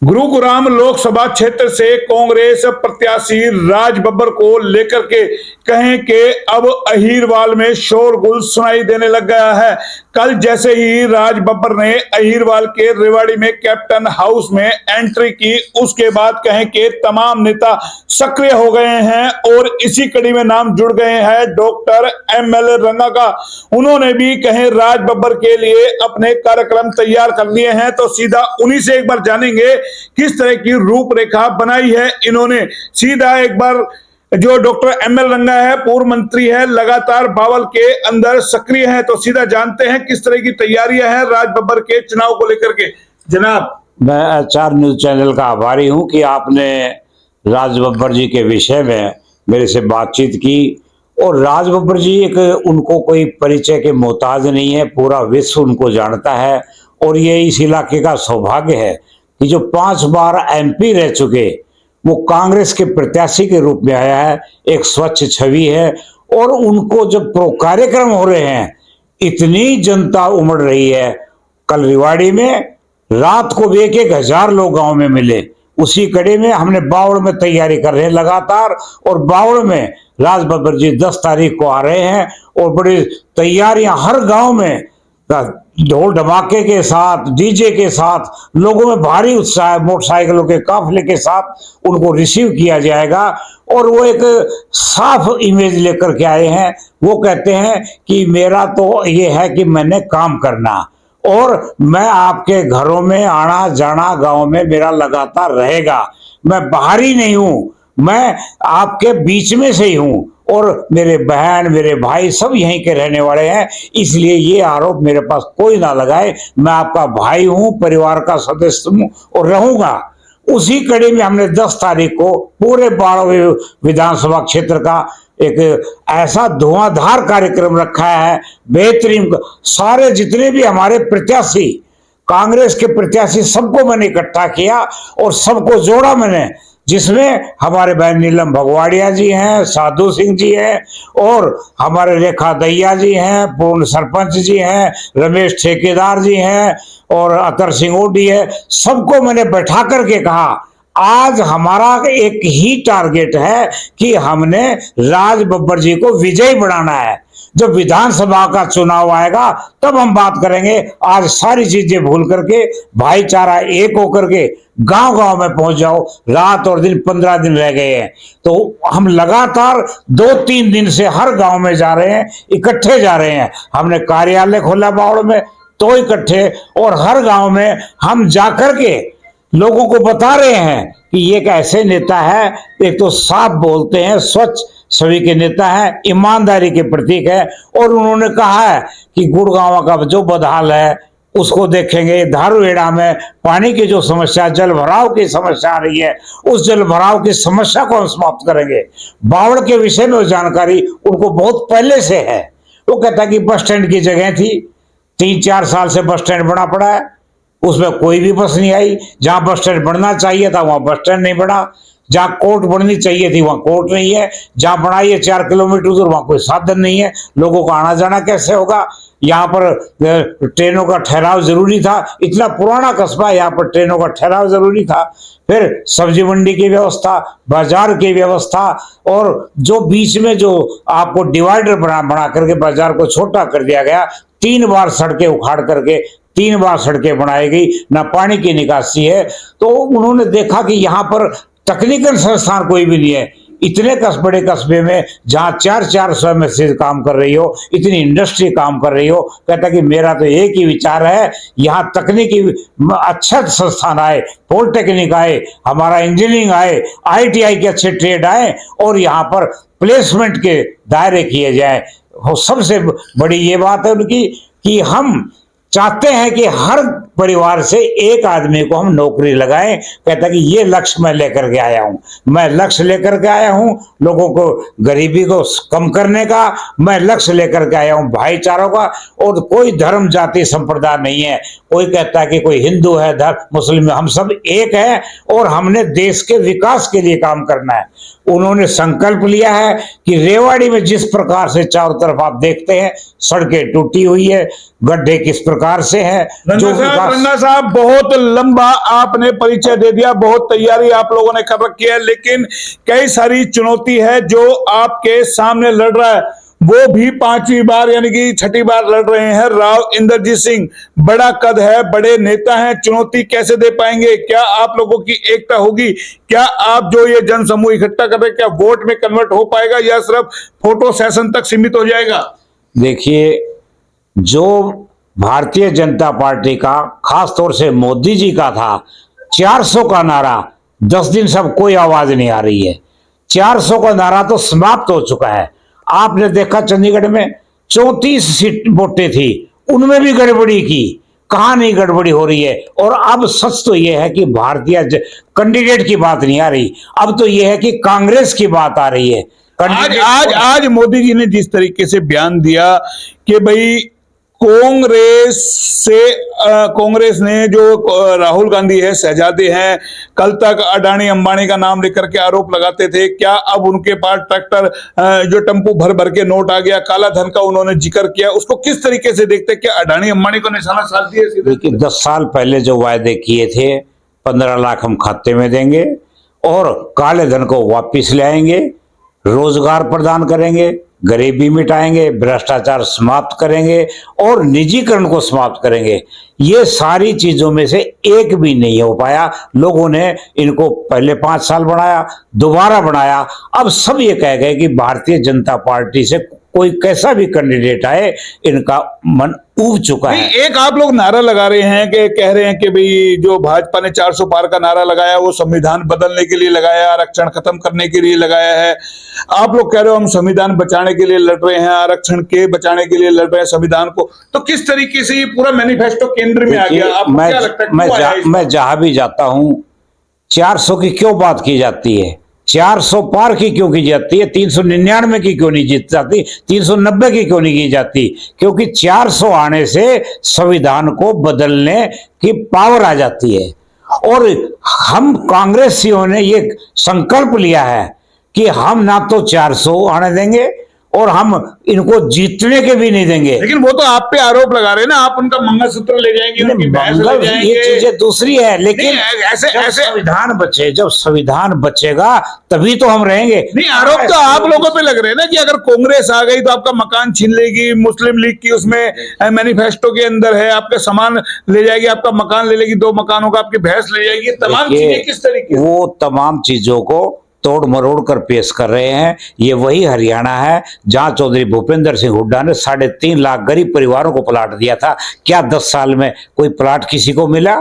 गुरुग्राम लोकसभा क्षेत्र से कांग्रेस प्रत्याशी राज बब्बर को लेकर के कहें कि अब अहीरवाल में शोरगुल सुनाई देने लग गया है। कल जैसे ही राज बब्बर ने अहीरवाल के रेवाड़ी में कैप्टन हाउस में एंट्री की, उसके बाद कहें कि तमाम नेता सक्रिय हो गए हैं और इसी कड़ी में नाम जुड़ गए हैं डॉक्टर एमएल रंगा का। उन्होंने भी कहें राज बब्बर के लिए अपने कार्यक्रम तैयार कर लिए हैं। तो सीधा उन्हीं से एक बार जानेंगे किस तरह की रूपरेखा बनाई है इन्होंने। सीधा एक बार, जो डॉक्टर एमएल रंगा है, पूर्व मंत्री है, लगातार बावल के अंदर सक्रिय है, तो सीधा जानते हैं किस तरह की तैयारियां हैं राज बब्बर के चुनाव को लेकर के। जनाब, मैं एचआर न्यूज चैनल का आभारी हूं कि आपने राज बब्बर जी के विषय में मेरे से बातचीत की। और राज बब्बर जी एक उनको कोई परिचय के मोहताज नहीं है, पूरा विश्व उनको जानता है। और ये इस इलाके का सौभाग्य है कि जो 5 बार एमपी रह चुके, वो कांग्रेस के प्रत्याशी के रूप में आया है। एक स्वच्छ छवि है। और उनको जब कार्यक्रम हो रहे हैं, इतनी जनता उमड़ रही है। कल रेवाड़ी में रात को भी 1,000 लोग गांव में मिले। उसी कड़ी में हमने बावड़ में तैयारी कर रहे हैं लगातार। और बावड़ में राज बब्बर जी 10 तारीख को आ रहे हैं और बड़ी तैयारियां हर गांव में ढोल धमाके के साथ, डीजे के साथ, लोगों में भारी उत्साह, मोटरसाइकिलों के काफिले के साथ उनको रिसीव किया जाएगा। और वो एक साफ इमेज लेकर के आए हैं। वो कहते हैं कि मेरा तो ये है कि मैंने काम करना और मैं आपके घरों में आना जाना गांव में मेरा लगातार रहेगा। मैं बाहरी नहीं हूं, मैं आपके बीच में से ही हूं। और मेरे बहन, मेरे भाई सब यहीं के रहने वाले हैं, इसलिए ये आरोप मेरे पास कोई ना लगाए। मैं आपका भाई हूं, परिवार का सदस्य हूं और रहूंगा। उसी कड़ी में हमने 10 तारीख को पूरे 12वें विधानसभा क्षेत्र का एक ऐसा धुआंधार कार्यक्रम रखा है, बेहतरीन। सारे जितने भी हमारे प्रत्याशी, कांग्रेस के प्रत्याशी, सबको मैंने इकट्ठा किया और सबको जोड़ा मैंने, जिसमें हमारे बहन नीलम भगवाड़िया जी हैं, साधु सिंह जी हैं और हमारे रेखा दैया जी हैं, पूर्ण सरपंच जी हैं, रमेश ठेकेदार जी हैं और अतर सिंह ओडी है। सबको मैंने बैठा करके कहा, आज हमारा एक ही टारगेट है कि हमने राज बब्बर जी को विजयी बनाना है। जब विधानसभा का चुनाव आएगा तब हम बात करेंगे। आज सारी चीजें भूल करके भाईचारा एक होकर के गांव गांव में पहुंच जाओ। रात और दिन 15 दिन रह गए हैं, तो हम लगातार 2-3 दिन से हर गांव में जा रहे हैं, इकट्ठे जा रहे हैं। हमने कार्यालय खोला बावड़ में, तो इकट्ठे, और हर गांव में हम जाकर के लोगों को बता रहे हैं कि ये एक ऐसे नेता है, एक तो साफ बोलते हैं, स्वच्छ छवि के नेता है, ईमानदारी के प्रतीक है। और उन्होंने कहा है कि गुड़गांव का जो बदहाल है उसको देखेंगे। धारूहेड़ा में पानी की जो समस्या, जल भराव की समस्या आ रही है, उस जल भराव की समस्या को हम समाप्त करेंगे। बावड़ के विषय में जानकारी उनको बहुत पहले से है। वो कहता कि बस स्टैंड की जगह थी, 3-4 साल से बस स्टैंड बना पड़ा है, उसमें कोई भी बस नहीं आई। जहां बस स्टैंड बनना चाहिए था वहां बस स्टैंड नहीं बना। जहां कोर्ट बननी चाहिए थी वहां कोर्ट नहीं है। जहां बनाई है 4 किलोमीटर दूर, वहां कोई साधन नहीं है। लोगों को आना जाना कैसे होगा? यहाँ पर ट्रेनों का ठहराव जरूरी था। इतना पुराना कस्बा, यहाँ पर ट्रेनों का ठहराव जरूरी था। फिर सब्जी मंडी की व्यवस्था, बाजार की व्यवस्था, और जो बीच में जो आपको डिवाइडर बना करके बाजार को छोटा कर दिया गया। 3 बार सड़कें उखाड़ करके 3 बार सड़कें बनाई गई, ना पानी की निकासी है। तो उन्होंने देखा कि यहाँ पर तकनीकल संस्थान कोई भी नहीं है। इतने बड़े कस्बे में जहां 4-4 स्वयं सेवी काम कर रही हो, इतनी इंडस्ट्री काम कर रही हो, कहता कि मेरा तो एक ही विचार है, यहाँ तकनीकी अच्छा संस्थान आए, पॉलिटेक्निक आए, हमारा इंजीनियरिंग आए, ITI के अच्छे ट्रेड आए और यहाँ पर प्लेसमेंट के दायरे किए जाए। सबसे बड़ी ये बात है उनकी कि हम चाहते हैं कि हर परिवार से एक आदमी को हम नौकरी लगाएं। कहता कि ये लक्ष्य मैं लेकर के आया हूं, मैं लक्ष्य लेकर के आया हूं लोगों को, गरीबी को कम करने का मैं लक्ष्य लेकर के आया हूं, भाईचारों का। और कोई धर्म जाति संप्रदाय नहीं है। कोई कहता है कि कोई हिंदू है, मुस्लिम है, हम सब एक है और हमने देश के विकास के लिए काम करना है। उन्होंने संकल्प लिया है कि रेवाड़ी में जिस प्रकार से चारों तरफ आप देखते हैं सड़कें टूटी हुई है, गड्ढे किस प्रकार प्रकार से है रंगा साहब बहुत लंबा आपने परिचय दे दिया, बहुत तैयारी आप लोगों ने कर रखी है, लेकिन कई सारी चुनौती है जो आपके सामने लड़ रहा है, वो भी 5वीं बार यानी कि 6ठी बार लड़ रहे हैं राव इंद्रजीत सिंह। बड़ा कद है, बड़े नेता हैं, चुनौती कैसे दे पाएंगे? क्या आप लोगों की एकता होगी? क्या आप जो ये जन समूह इकट्ठा कर रहे हैं क्या वोट में कन्वर्ट हो पाएगा या सिर्फ फोटो सेशन तक सीमित हो जाएगा? देखिए, जो भारतीय जनता पार्टी का खास तौर से मोदी जी का था 400 का नारा, 10 दिन सब कोई आवाज नहीं आ रही है। 400 का नारा तो समाप्त हो चुका है। आपने देखा चंडीगढ़ में 34 सीट वोटें थी, उनमें भी गड़बड़ी की। कहां नहीं गड़बड़ी हो रही है? और अब सच तो यह है कि भारतीय कैंडिडेट की बात नहीं आ रही, अब तो यह है कि कांग्रेस की बात आ रही है। आज मोदी जी ने जिस तरीके से बयान दिया कि भाई कांग्रेस ने जो राहुल गांधी है, शहजादे हैं, कल तक अडानी अंबानी का नाम लेकर के आरोप लगाते थे, क्या अब उनके पास ट्रैक्टर जो टेम्पो भर भर के नोट आ गया, काला धन का उन्होंने जिक्र किया, उसको किस तरीके से देखते हैं? क्या अडानी अंबानी को निशाना साध दिया? देखिए, 10 साल पहले जो वायदे किए थे 15 लाख हम खाते में देंगे और काले धन को वापिस ले आएंगे, रोजगार प्रदान करेंगे, गरीबी मिटाएंगे, भ्रष्टाचार समाप्त करेंगे और निजीकरण को समाप्त करेंगे, ये सारी चीजों में से एक भी नहीं हो पाया। लोगों ने इनको पहले 5 साल बढ़ाया, दोबारा बढ़ाया, अब सब ये कह गए कि भारतीय जनता पार्टी से कोई कैसा भी कैंडिडेट आए इनका मन उब चुका है। एक आप लोग नारा लगा रहे हैं कि कह रहे हैं कि भाई जो भाजपा ने 400 पार का नारा लगाया वो संविधान बदलने के लिए लगाया, आरक्षण खत्म करने के लिए लगाया है। आप लोग कह रहे हो हम संविधान बचाने के लिए लड़ रहे हैं, आरक्षण के बचाने के लिए लड़ रहे हैं संविधान को, तो किस तरीके से ये पूरा मैनिफेस्टो केंद्र में आ गया? आपको क्या लगता है? मैं जहां भी जाता हूं 400 की क्यों बात की जाती है, 400 पार की क्यों की जाती है, 399 की क्यों नहीं जीत जाती, 390 की क्यों नहीं की जाती? क्योंकि 400 आने से संविधान को बदलने की पावर आ जाती है। और हम कांग्रेसियों ने ये संकल्प लिया है कि हम ना तो 400 आने देंगे और हम इनको जीतने के भी नहीं देंगे। लेकिन वो तो आप पे आरोप लगा रहे हैं ना, आप उनका मंगलसूत्र ले जाएंगे, उनकी भैंस ले जाएंगे, ये चीजें दूसरी है। लेकिन ऐसे संविधान बचे, जब संविधान बचेगा तभी तो हम रहेंगे। नहीं, आरोप तो आप लोगों पे लग रहे हैं ना कि अगर कांग्रेस आ गई तो आपका मकान छीन लेगी, मुस्लिम लीग की उसमें मैनिफेस्टो के अंदर है, आपके सामान ले जाएगी, आपका मकान ले लेगी, 2 मकानों का, आपकी भैंस ले जाएगी, तमाम चीजें किस तरीके से? वो तमाम चीजों को तोड़ मरोड़ कर पेश कर रहे हैं। ये वही हरियाणा है जहां चौधरी भूपेंद्र सिंह हुड्डा ने 3.5 लाख गरीब परिवारों को प्लाट दिया था। क्या 10 साल में कोई प्लाट किसी को मिला?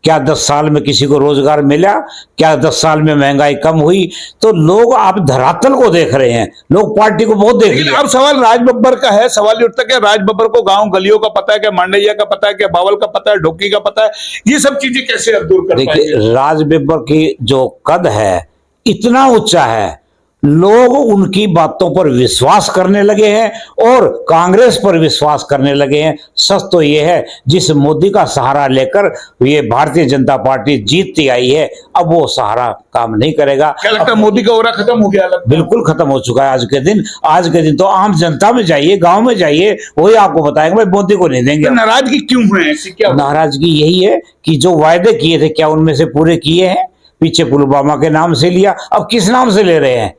क्या 10 साल में किसी को रोजगार मिला? क्या 10 साल में महंगाई कम हुई? तो लोग आप धरातल को देख रहे हैं, लोग पार्टी को बहुत देख रहे हैं। अब सवाल राज बब्बर का है, सवाल उठता है राज बब्बर को गांव गलियों का पता है, क्या मांडैया का पता है, क्या बावल का पता है, ढोकी का पता है? ये सब चीजें कैसे अब दूर कर पाएंगे? देखिए, राज बब्बर की जो कद है इतना ऊंचा है, लोग उनकी बातों पर विश्वास करने लगे हैं और कांग्रेस पर विश्वास करने लगे हैं। सच तो यह है, जिस मोदी का सहारा लेकर ये भारतीय जनता पार्टी जीतती आई है, अब वो सहारा काम नहीं करेगा। क्या लगता है मोदी का ओरा खत्म हो गया? बिल्कुल खत्म हो चुका है। आज के दिन तो आम जनता में जाइए, गांव में जाइए, वही आपको बताएंगे भाई मोदी को नहीं देंगे। तो नाराजगी क्यों है? ऐसी क्या नाराजगी यही है कि जो वायदे किए थे क्या उनमें से पूरे किए हैं? पीछे पुलवामा के नाम से लिया, अब किस नाम से ले रहे हैं?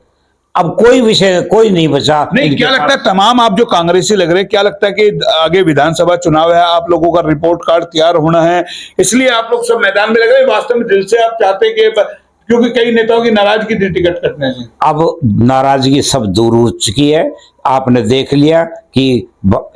अब कोई विषय कोई नहीं बचा। नहीं, क्या लगता है तमाम आप जो कांग्रेसी लग रहे हैं, क्या लगता है कि आगे विधानसभा चुनाव है, आप लोगों का रिपोर्ट कार्ड तैयार होना है, इसलिए आप लोग सब मैदान में लग रहे हैं? वास्तव में दिल से आप चाहते हैं कि, क्योंकि कई नेताओं की नाराजगी थी टिकट कटने से, अब नाराजगी सब दूर हो चुकी है। आपने देख लिया कि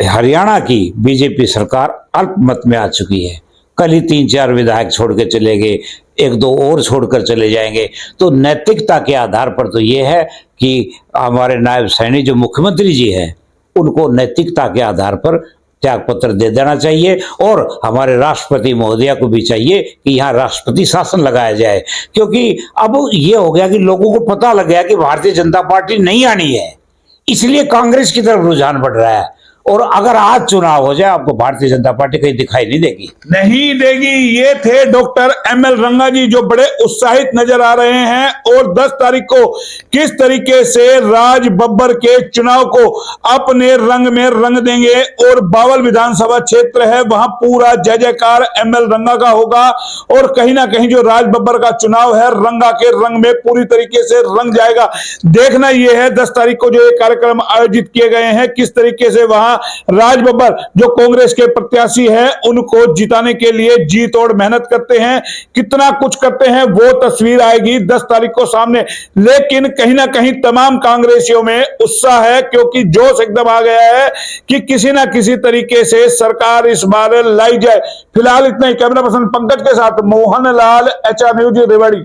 हरियाणा की बीजेपी सरकार अल्पमत में आ चुकी है। कल ही 3-4 विधायक छोड़ के चले गए, 1-2 और छोड़कर चले जाएंगे। तो नैतिकता के आधार पर तो ये है कि हमारे नायब सैनी जो मुख्यमंत्री जी हैं उनको नैतिकता के आधार पर त्याग पत्र दे देना चाहिए और हमारे राष्ट्रपति महोदया को भी चाहिए कि यहाँ राष्ट्रपति शासन लगाया जाए। क्योंकि अब ये हो गया कि लोगों को पता लग गया कि भारतीय जनता पार्टी नहीं आनी है, इसलिए कांग्रेस की तरफ रुझान बढ़ रहा है। और अगर आज चुनाव हो जाए आपको भारतीय जनता पार्टी कहीं दिखाई नहीं देगी। नहीं देगी। ये थे डॉक्टर ML रंगा जी, जो बड़े उत्साहित नजर आ रहे हैं। और 10 तारीख को किस तरीके से राज बब्बर के चुनाव को अपने रंग में रंग देंगे, और बावल विधानसभा क्षेत्र है वहां पूरा जय जयकार ML रंगा का होगा। और कहीं ना कहीं जो राज बब्बर का चुनाव है रंगा के रंग में पूरी तरीके से रंग जाएगा। देखना यह है 10 तारीख को जो ये कार्यक्रम आयोजित किए गए हैं, किस तरीके से वहां राज बब्बर जो कांग्रेस के प्रत्याशी हैं उनको जिताने के लिए जी तोड़ मेहनत करते हैं, कितना कुछ करते हैं, वो तस्वीर आएगी 10 तारीख को सामने। लेकिन कहीं ना कहीं तमाम कांग्रेसियों में उत्साह है, क्योंकि जोश एकदम आ गया है कि किसी ना किसी तरीके से सरकार इस बार लाई जाए। फिलहाल इतना ही। कैमरा पर्सन पंकज के साथ मोहन लाल, HR न्यूज रेवाड़ी।